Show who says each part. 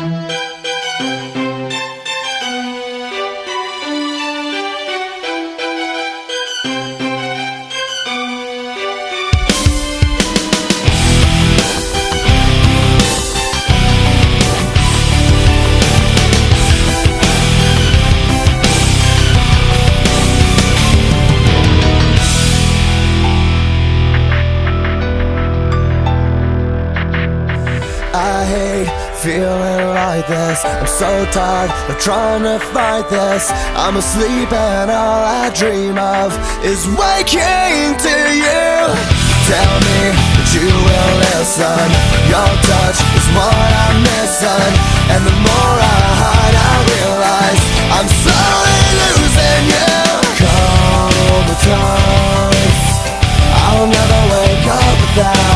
Speaker 1: I hate feeling like this. I'm so tired of trying to fight this. I'm asleep and all I dream of is waking to you. Tell me that you will listen. Your touch is what I'm missing, and the more I hide I realize I'm slowly losing you. Cold times, I'll never wake up without